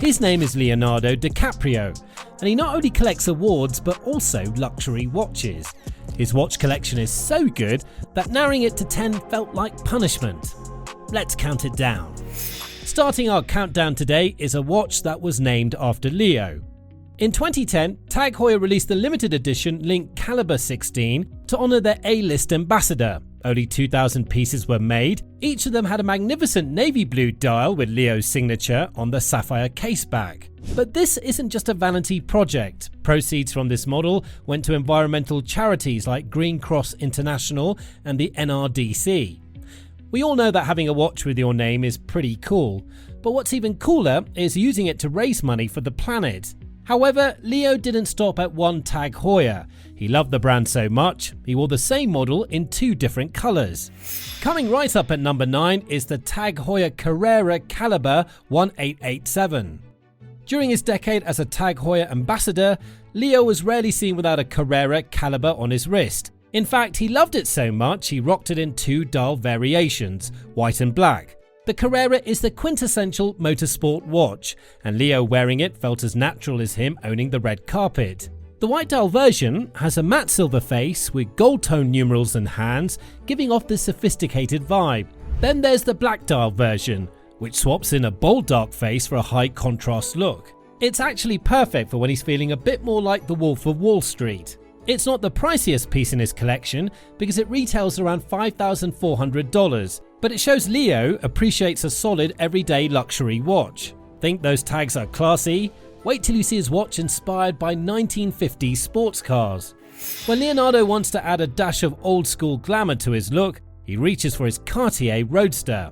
His name is Leonardo DiCaprio, and he not only collects awards but also luxury watches. His watch collection is so good that narrowing it to 10 felt like punishment. Let's count it down. Starting our countdown today is a watch that was named after Leo. In 2010, TAG Heuer released the limited edition linked Calibre 16 to honour their A-list ambassador. Only 2,000 pieces were made. Each of them had a magnificent navy blue dial with Leo's signature on the sapphire caseback. But this isn't just a vanity project. Proceeds from this model went to environmental charities like Green Cross International and the NRDC. We all know that having a watch with your name is pretty cool, but what's even cooler is using it to raise money for the planet. However, Leo didn't stop at one TAG Heuer. He loved the brand so much, he wore the same model in 2 different colours. Coming right up at number 9 is the TAG Heuer Carrera Calibre 1887. During his decade as a TAG Heuer ambassador, Leo was rarely seen without a Carrera Calibre on his wrist. In fact, he loved it so much he rocked it in 2 dial variations, white and black. The Carrera is the quintessential motorsport watch, and Leo wearing it felt as natural as him owning the red carpet. The white dial version has a matte silver face with gold tone numerals and hands, giving off this sophisticated vibe. Then there's the black dial version, which swaps in a bold dark face for a high contrast look. It's actually perfect for when he's feeling a bit more like the Wolf of Wall Street. It's not the priciest piece in his collection because it retails around $5,400, but it shows Leo appreciates a solid everyday luxury watch. Think those tags are classy? Wait till you see his watch inspired by 1950s sports cars. When Leonardo wants to add a dash of old school glamour to his look, he reaches for his Cartier Roadster.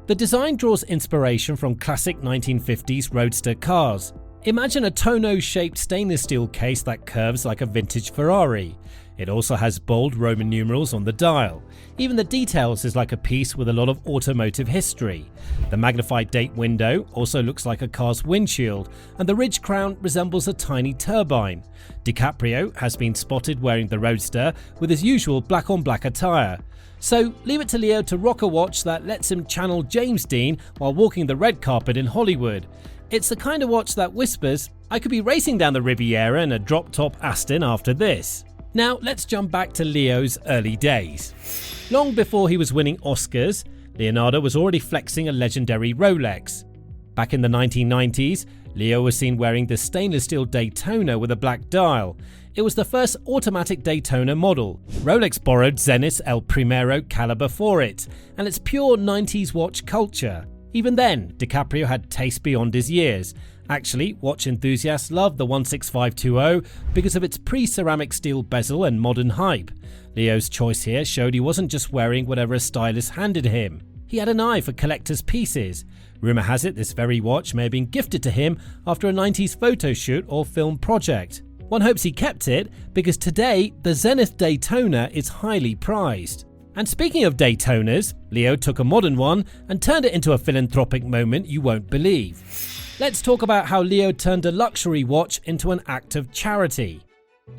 The design draws inspiration from classic 1950s Roadster cars. Imagine a tonneau-shaped stainless steel case that curves like a vintage Ferrari. It also has bold Roman numerals on the dial. Even the details is like a piece with a lot of automotive history. The magnified date window also looks like a car's windshield, and the ridge crown resembles a tiny turbine. DiCaprio has been spotted wearing the Roadster with his usual black on black attire. So leave it to Leo to rock a watch that lets him channel James Dean while walking the red carpet in Hollywood. It's the kind of watch that whispers, I could be racing down the Riviera in a drop-top Aston after this. Now let's jump back to Leo's early days. Long before he was winning Oscars, Leonardo was already flexing a legendary Rolex. Back in the 1990s, Leo was seen wearing the stainless steel Daytona with a black dial. It was the first automatic Daytona model. Rolex borrowed Zenith's El Primero caliber for it, and it's pure 90s watch culture. Even then, DiCaprio had taste beyond his years. Actually, watch enthusiasts loved the 16520 because of its pre-ceramic steel bezel and modern hype. Leo's choice here showed he wasn't just wearing whatever a stylist handed him. He had an eye for collector's pieces. Rumour has it this very watch may have been gifted to him after a 90s photo shoot or film project. One hopes he kept it because today the Zenith Daytona is highly prized. And speaking of Daytonas, Leo took a modern one and turned it into a philanthropic moment you won't believe. Let's talk about how Leo turned a luxury watch into an act of charity.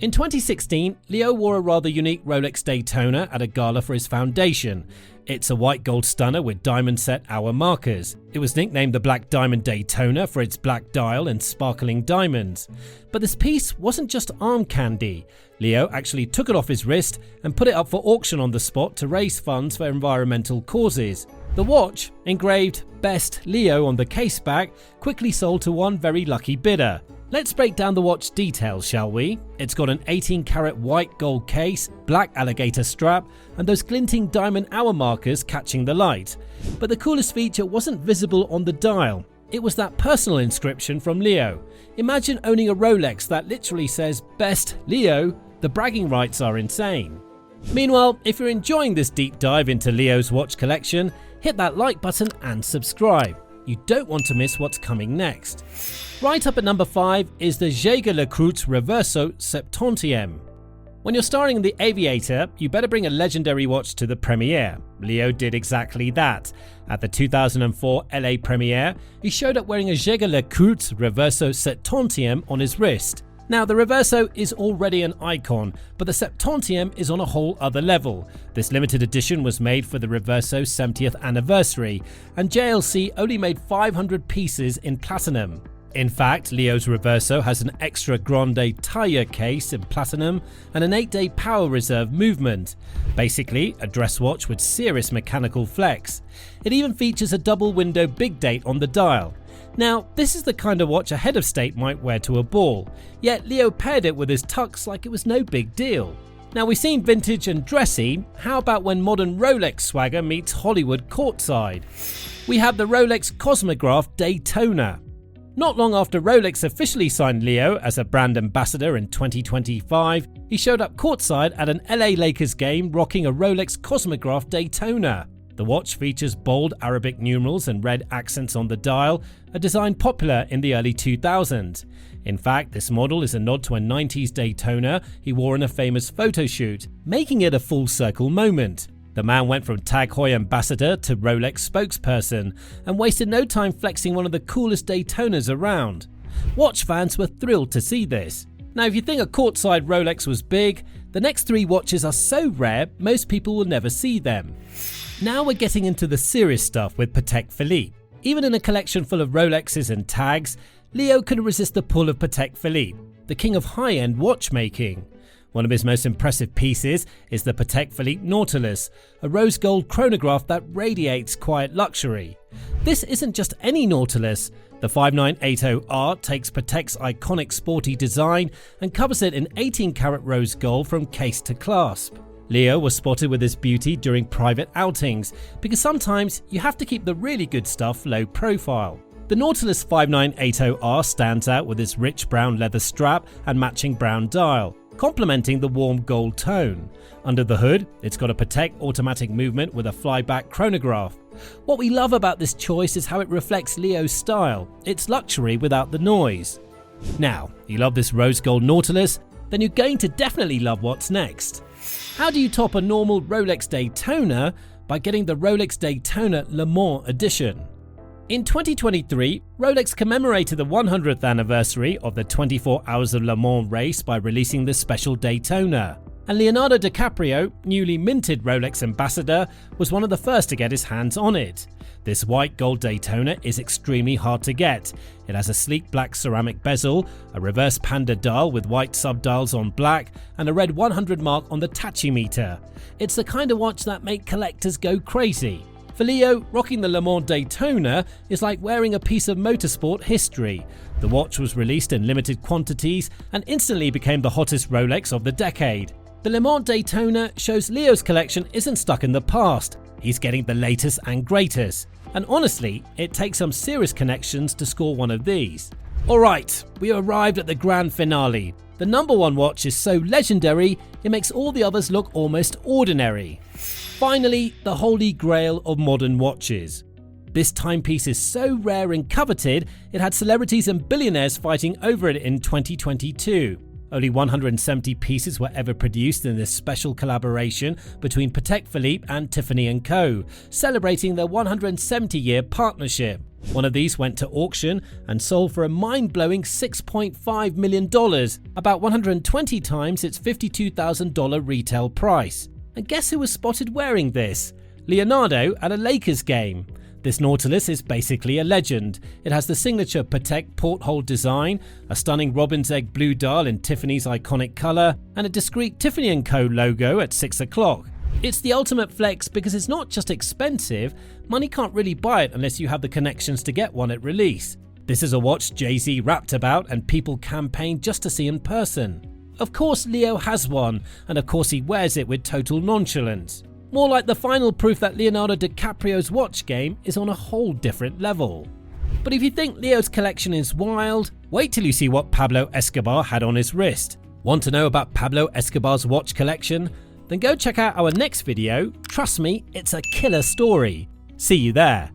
In 2016, Leo wore a rather unique Rolex Daytona at a gala for his foundation. It's a white gold stunner with diamond set hour markers. It was nicknamed the Black Diamond Daytona for its black dial and sparkling diamonds. But this piece wasn't just arm candy. Leo actually took it off his wrist and put it up for auction on the spot to raise funds for environmental causes. The watch, engraved Best Leo on the caseback, quickly sold to one very lucky bidder. Let's break down the watch details, shall we? It's got an 18-karat white gold case, black alligator strap, and those glinting diamond hour markers catching the light. But the coolest feature wasn't visible on the dial. It was that personal inscription from Leo. Imagine owning a Rolex that literally says, Best Leo. The bragging rights are insane. Meanwhile, if you're enjoying this deep dive into Leo's watch collection, hit that like button and subscribe. You don't want to miss what's coming next. Right up at number 5 is the Jaeger-LeCoultre Reverso Septantieme. When you're starring in The Aviator, you better bring a legendary watch to the premiere. Leo did exactly that. At the 2004 LA premiere, he showed up wearing a Jaeger-LeCoultre Reverso Septantieme on his wrist. Now, the Reverso is already an icon, but the Septantieme is on a whole other level. This limited edition was made for the Reverso's 70th anniversary, and JLC only made 500 pieces in platinum. In fact, Leo's Reverso has an extra grande taille case in platinum and an 8-day power reserve movement. Basically, a dress watch with serious mechanical flex. It even features a double window big date on the dial. Now, this is the kind of watch a head of state might wear to a ball, yet Leo paired it with his tux like it was no big deal. Now, we've seen vintage and dressy, how about when modern Rolex swagger meets Hollywood courtside? We have the Rolex Cosmograph Daytona. Not long after Rolex officially signed Leo as a brand ambassador in 2025, he showed up courtside at an LA Lakers game rocking a Rolex Cosmograph Daytona. The watch features bold Arabic numerals and red accents on the dial, a design popular in the early 2000s. In fact, this model is a nod to a 90s Daytona he wore in a famous photo shoot, making it a full circle moment. The man went from TAG Heuer ambassador to Rolex spokesperson and wasted no time flexing one of the coolest Daytonas around. Watch fans were thrilled to see this. Now, if you think a courtside Rolex was big, the next 3 watches are so rare most people will never see them. Now we're getting into the serious stuff with Patek Philippe. Even in a collection full of Rolexes and tags, Leo couldn't resist the pull of Patek Philippe, the king of high-end watchmaking. One of his most impressive pieces is the Patek Philippe Nautilus, a rose gold chronograph that radiates quiet luxury. This isn't just any Nautilus. The 5980R takes Patek's iconic sporty design and covers it in 18-karat rose gold from case to clasp. Leo was spotted with this beauty during private outings, because sometimes you have to keep the really good stuff low profile. The Nautilus 5980R stands out with its rich brown leather strap and matching brown dial, complementing the warm gold tone. Under the hood, it's got a Patek automatic movement with a flyback chronograph. What we love about this choice is how it reflects Leo's style. It's luxury without the noise. Now, you love this rose gold Nautilus? Then you're going to definitely love what's next. How do you top a normal Rolex Daytona? By getting the Rolex Daytona Le Mans edition. In 2023, Rolex commemorated the 100th anniversary of the 24 Hours of Le Mans race by releasing the special Daytona. And Leonardo DiCaprio, newly minted Rolex ambassador, was one of the first to get his hands on it. This white gold Daytona is extremely hard to get. It has a sleek black ceramic bezel, a reverse panda dial with white subdials on black, and a red 100 mark on the tachymeter. It's the kind of watch that make collectors go crazy. For Leo, rocking the Le Mans Daytona is like wearing a piece of motorsport history. The watch was released in limited quantities and instantly became the hottest Rolex of the decade. The Le Mans Daytona shows Leo's collection isn't stuck in the past. He's getting the latest and greatest. And honestly, it takes some serious connections to score one of these. Alright, we arrived at the grand finale. The number 1 watch is so legendary, it makes all the others look almost ordinary. Finally, the holy grail of modern watches. This timepiece is so rare and coveted, it had celebrities and billionaires fighting over it in 2022. Only 170 pieces were ever produced in this special collaboration between Patek Philippe and Tiffany & Co., celebrating their 170-year partnership. One of these went to auction and sold for a mind-blowing $6.5 million, about 120 times its $52,000 retail price. And guess who was spotted wearing this? Leonardo at a Lakers game. This Nautilus is basically a legend. It has the signature Patek porthole design, a stunning robin's egg blue dial in Tiffany's iconic colour, and a discreet Tiffany & Co. logo at 6 o'clock. It's the ultimate flex because it's not just expensive, money can't really buy it unless you have the connections to get one at release. This is a watch Jay-Z rapped about and people campaigned just to see in person. Of course Leo has one, and of course he wears it with total nonchalance. More like the final proof that Leonardo DiCaprio's watch game is on a whole different level. But if you think Leo's collection is wild, wait till you see what Pablo Escobar had on his wrist. Want to know about Pablo Escobar's watch collection? Then go check out our next video. Trust me, it's a killer story. See you there.